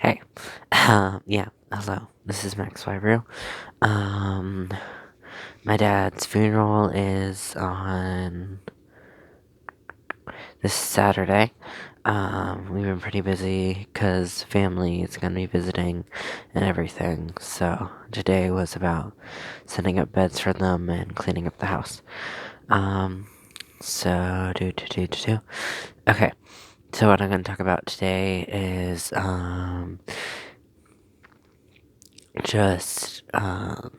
Hey, yeah, hello. This is Max Fibro. Um, my dad's funeral is on this Saturday. We've been pretty busy because family is going to be visiting and everything. So today was about setting up beds for them and cleaning up the house. Um, so. Okay, so what I'm going to talk about today is, just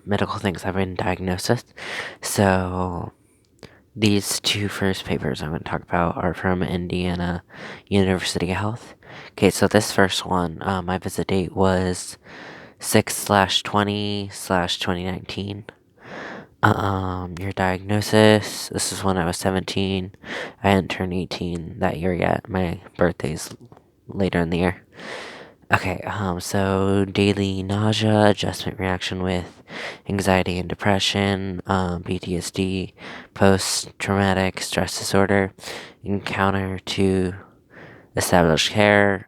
medical things I've been diagnosed with. So these two first papers I'm going to talk about are from Indiana University Health. Okay, so this first one, my visit date was 6/20/2019. Your diagnosis. This is when I was 17. I hadn't turned 18 that year yet. My birthday's later in the year. Okay, so daily nausea, adjustment reaction with anxiety and depression, PTSD, post traumatic stress disorder, encounter to established care,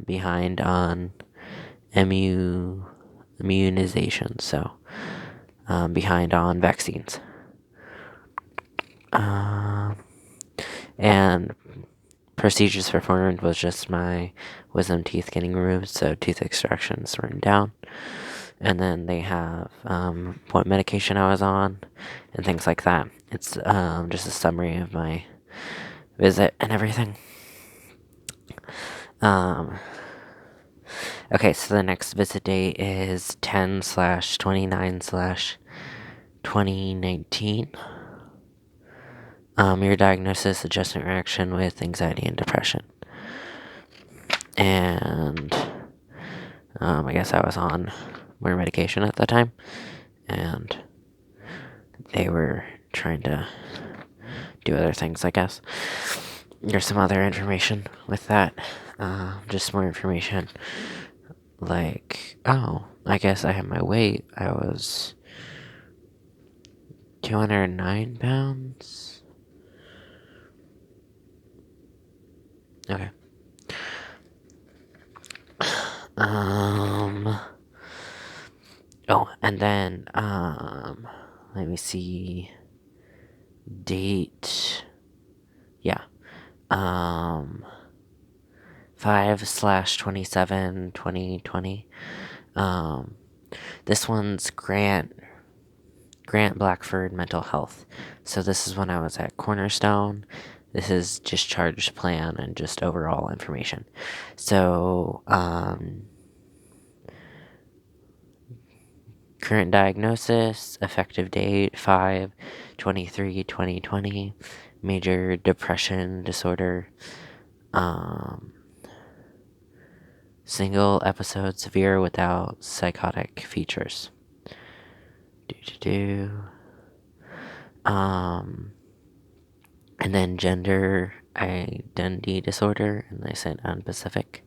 behind on immunization, so behind on vaccines. And procedures performed was just my wisdom teeth getting removed, so tooth extractions written down. And then they have what medication I was on and things like that. It's just a summary of my visit and everything. Okay, so the next visit date is 10/29/2019. Your diagnosis, adjustment reaction with anxiety and depression. And I guess I was on more medication at the time, and they were trying to do other things, I guess. There's some other information with that. Just more information. Like, I guess I had my weight. I was 209 pounds. Okay. And then, let me see. Date. Yeah. 5/27/2020. This one's Grant Blackford Mental Health. So this is when I was at Cornerstone. This is Discharge Plan and just overall information. So, current diagnosis, effective date 5/23/2020, major depression disorder, single episode severe without psychotic features. And then gender identity disorder, and they said unspecific.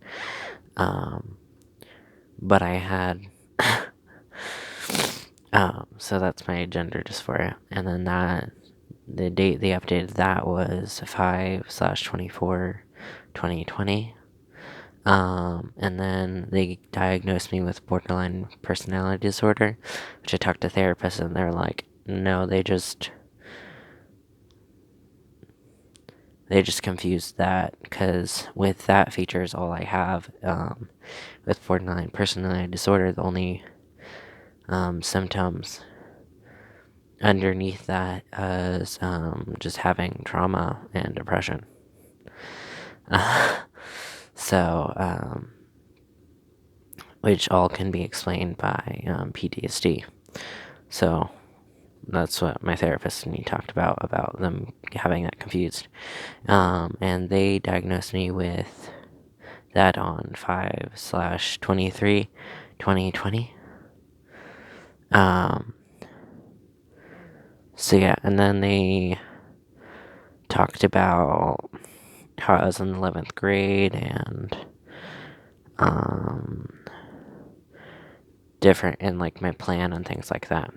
But I had, so that's my gender dysphoria. And then the date they updated that was 5/24/2020. And then they diagnosed me with borderline personality disorder, which I talked to therapists, and they're like, no, they just confused that, because with that feature is all I have. With borderline personality disorder, the only symptoms underneath that is just having trauma and depression. So, which all can be explained by PTSD. So that's what my therapist and me talked about them having that confused. And they diagnosed me with that on 5/23/2020. So yeah, and then they talked about how I was in the 11th grade and different, and like my plan and things like that.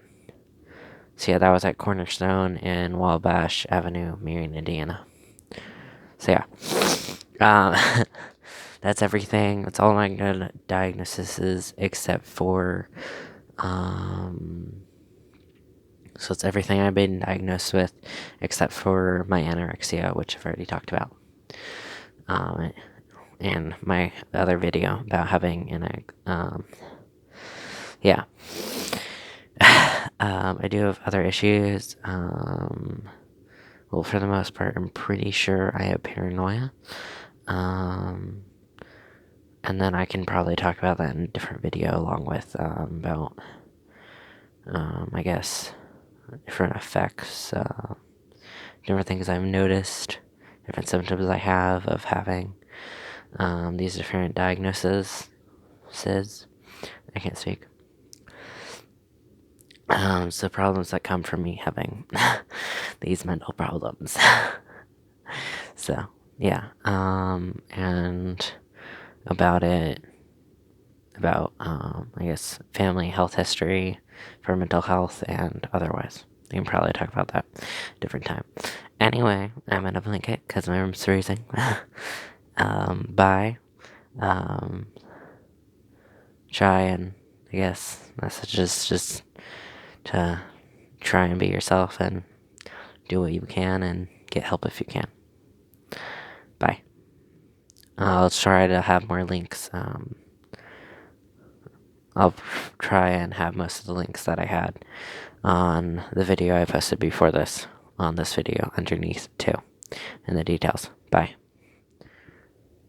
So yeah, that was at Cornerstone in Wabash Avenue, Marion, Indiana. So yeah. that's everything. That's all my diagnosis is, except for, so it's everything I've been diagnosed with, except for my anorexia, which I've already talked about. And my other video about having yeah. I do have other issues. Well, for the most part, I'm pretty sure I have paranoia. And then I can probably talk about that in a different video, along with about, I guess, different effects, different things I've noticed, different symptoms I have of having these different diagnoses. I can't speak. So problems that come from me having these mental problems. So, yeah. And about I guess, family health history for mental health and otherwise. We can probably talk about that different time. Anyway, I'm in a blanket because my room's freezing. Bye. Try and, I guess, messages just to try and be yourself and do what you can and get help if you can. Bye. I'll try to have more links. I'll try and have most of the links that I had on the video I posted before this, on this video underneath too, in the details. Bye.